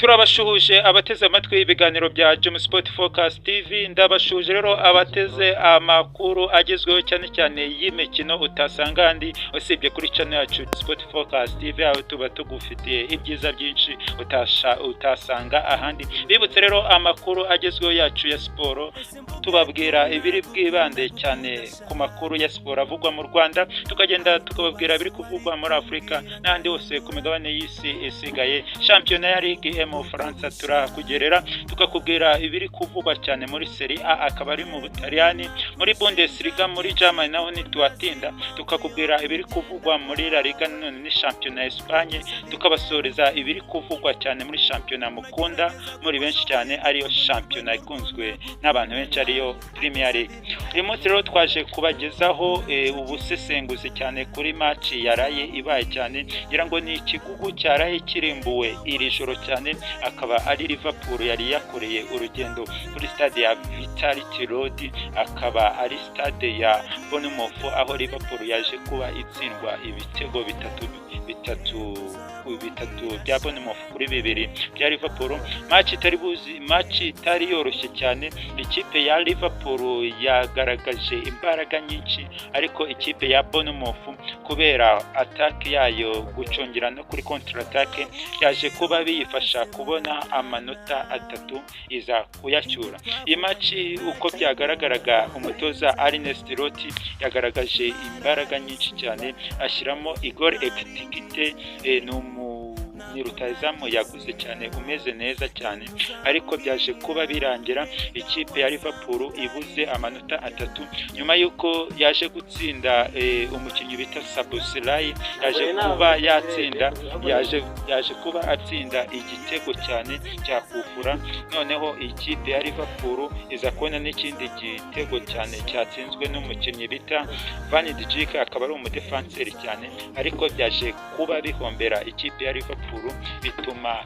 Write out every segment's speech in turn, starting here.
turabashuhuje abateze amatwi ibiganiro bya James Sport Focus TV. Ndabashuhuje rero abateze amakuru agezweho cyane cyane y'imikino utasanga andi usibye kuri channel yacu Sport Focus TV, aho tuba tugufitiye ibyiza byinshi utasanga ahandi. Bibutse rero amakuru agezweho yacu ya siporo, tubabwira ibiri bwibande cyane ku makuru ya siporo avugwa mu Rwanda, tukagenda tukababwira ibiri kuvugwa muri Afrika n'ahandi hose ku migabane y'isi isigaye. Shampiyona ya Ligue mu Faransa turakugerera, tukakubwira ibiri kuvugwa cyane muri Serie A, akaba ari mu Butaliyani, muri Bundesliga, muri Germany naho ntitwatinda, tukakubwira ibiri kuvugwa muri La Liga none ni shampiyona ya Espagne, tukabasoreza ibiri kuvugwa cyane muri shampiyona mukunda muri benshi cyane, ariyo shampiyona ikunzwe n'abantu benshi, ariyo Premier League. Uyu munsi rero twaje kubagezaho ubusesenguzi cyane kuri match yaraye ibaye cyane, ngira ngo ni ikigugu cyaraye kirimbuwe iri joro cyane, akaba ari Liverpool yari yakoreye urugendo kuri stade ya Vitality Road, akaba ari stade ya Bournemouth, aho Liverpool yaje kuba itsindwa ibitego bitatu bya Bournemouth kuri 2 bya Liverpool. Match itari yoroshye cyane. Ikipe ya Liverpool yagaragaje imbaraga nyinshi, ariko ikipe ya Bournemouth kubera attack yayo gucongera no kuri counter attack yaje kuba biyifasha kubona amanota 3 iza kuyacyura. Iyi match uko byagaragaraga, umutoza Arne Slot yagaragaje imbaraga nyinshi cyane, ashyiramo Igor Ekitike ni rutazamu yaguze cyane, umeze neza cyane, ariko byaje kuba birangira ikipe ya Liverpool ibuze amanota 3 nyuma yuko yaje gutsinda umukinnyi bita Szoboszlai, yaje kuba atsinda igitego cyane cya kufura. Noneho ikipe ya Liverpool iza kubona n'ikindi gitego cyane cyatsinzwe n'umukinnyi bita Van Dijk, akaba ari umudefenseri cyane, ariko byaje kuba bihombera ikipe ya Liverpool, bituma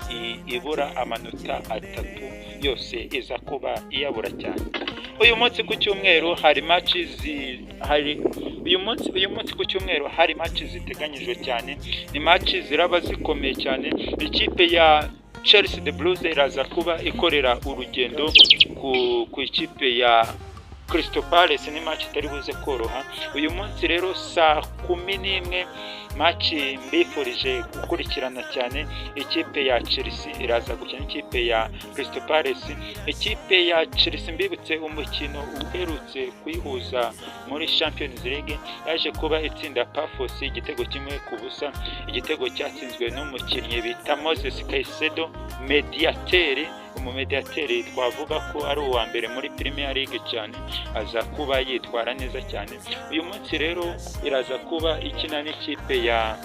ibura amanota 3 yose iza kuba iyabura cyane. Uyu munsi ku cyumweru hari match ziteganyijwe cyane, ni match ziraba zikomeye cyane. Ikipe ya Chelsea the Blues iraza kuba ikorera urugendo ku ikipe ya Crystal Palace, ni match itari buze koroha. Uyu munsi rero saa 11 match mbifurije gukurikirana cyane. Ikipe ya Chelsea iraza gukina ikipe ya Crystal Palace. Ikipe ya Chelsea mbibutse umukino uherutse kuyihuza muri Champions League, yaje kuba itsinda Pafos igitego kimwe ku busa. Igitego cyatsinzwe n'umukinnyi bita Moses Caicedo, umumediateri twavuga ko ari uwa mbere muri Premier League cyane, aza kuba yitwara neza cyane. Uyu munsi rero iraza kuba ikina n'ikipe ya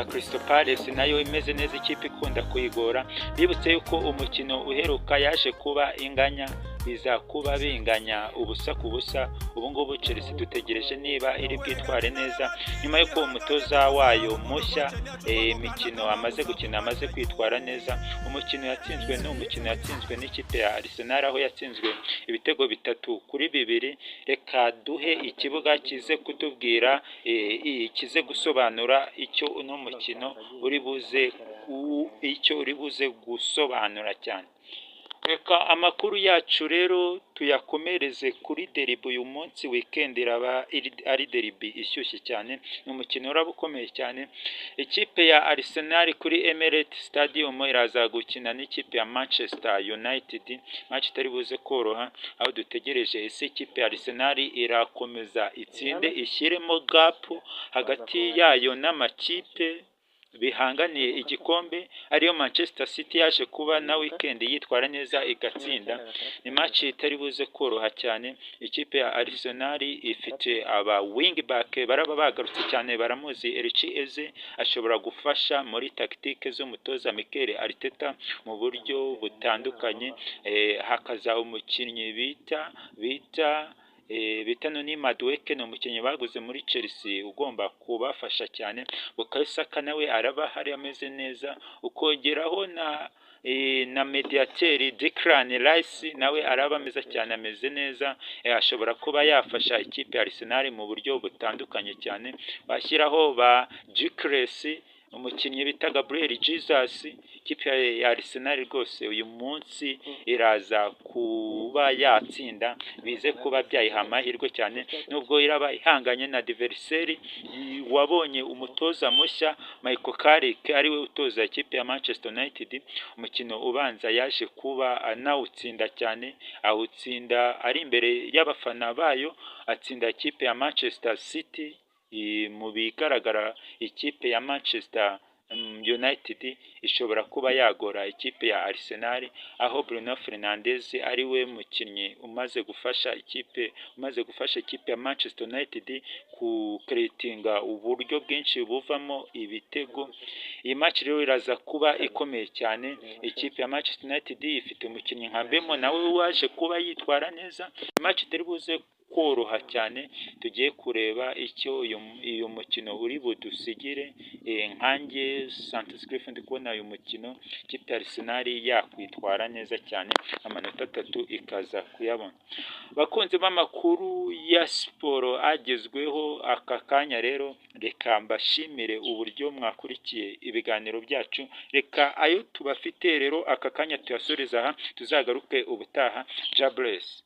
Crystal Palace, nayo imeze neza, ikipe ikunda kuyigora. Bibutse yuko umukino uheruka yaje kuba inganya, biza kuba binganya ubusa ku busa. Ubu ngubu Chelsea dutegereje niba iri bwitware neza nyuma yuko umutoza wayo mushya imikino amaze gukina amaze kwitwara neza. Umukino yatsinzwe n'ikipe ya Arsenal, aho yatsinzwe ibitego 3-2. Reka duhe ikibuga kize kutubwira kize gusobanura icyo uno mukino uri buze gusobanura cyane. Reka amakuru yacu rero tuyakomereze kuri derby. Uyu munsi weekend iraba ari derby ishyushye cyane, ni umukino uraba ukomeye cyane. Ikipe ya Arsenal kuri Emirates Stadium iraza gukina n'ikipe ya Manchester United, match itari buze koroha, aho dutegereje ese ikipe ya Arsenal irakomeza itsinde ishyiremo gap hagati yayo n'amakipe bihanganiye igikombe, ariyo Manchester City yaje kuba na weekend yitwara neza igatsinda. Ni match itari buze koroha cyane. Ikipe ya Arsenal ifite aba wing back baraba bagarutse cyane, baramuzi Elchi Eze ashobora gufasha muri tactique z'umutoza Mikel Arteta mu buryo butandukanye. Hakaza umukinnyi bita Noni Madueke, ni umukinnyi baguze muri Chelsea ugomba kubafasha cyane. Bukayo Saka nawe araba hari ameze neza, ukongeraho na mediateri Declan Rice nawe araba ameze cyane, ameze neza, ashobora kuba yafasha ikipe ya Arsenal mu buryo butandukanye cyane. Bashyiraho ba Gyökeres umukinnyi bita Gabriel Jesus. Ikipe ya Arsenal rwose uyu munsi iraza kuba yatsinda, bize kuba byayiha amahirwe cyane, nubwo iraba ihanganye na adversary wabonye umutoza mushya Michael Carrick ariwe utoza ikipe ya Manchester United. Umukino ubanza yaje kuba anawutsinda cyane, awutsinda ari imbere y'abafana bayo, atsinda ikipe ya Manchester City. Mu bigaragara ikipe ya Manchester United ishobora kuba yagora ikipe ya Arsenal, aho Bruno Fernandes ari we mukinnyi umaze gufasha ikipe ya Manchester United ku creatinga uburyo bwinshi buvamo ibitego. Iyi match rero iraza kuba ikomeye cyane. Ikipe ya Manchester United ifite umukinnyi nka Bemo nawe waje kuba yitwara neza. Match itari buze koroha cyane, tugiye kureba icyo uyu mukino uri budusigire. Nkanjye Santos Cliff ndi kubona uyu mukino ikipe ya Arsenal yakwitwara neza cyane, amanota 3 ikaza kuyabona. Bakunze b'amakuru ya siporo agezweho aka kanya rero, reka mbashimire uburyo mwakurikiye ibiganiro byacu. Reka ayo tubafite rero aka kanya tuyasoreza aha, tuzagaruke ubutaha. Jabless.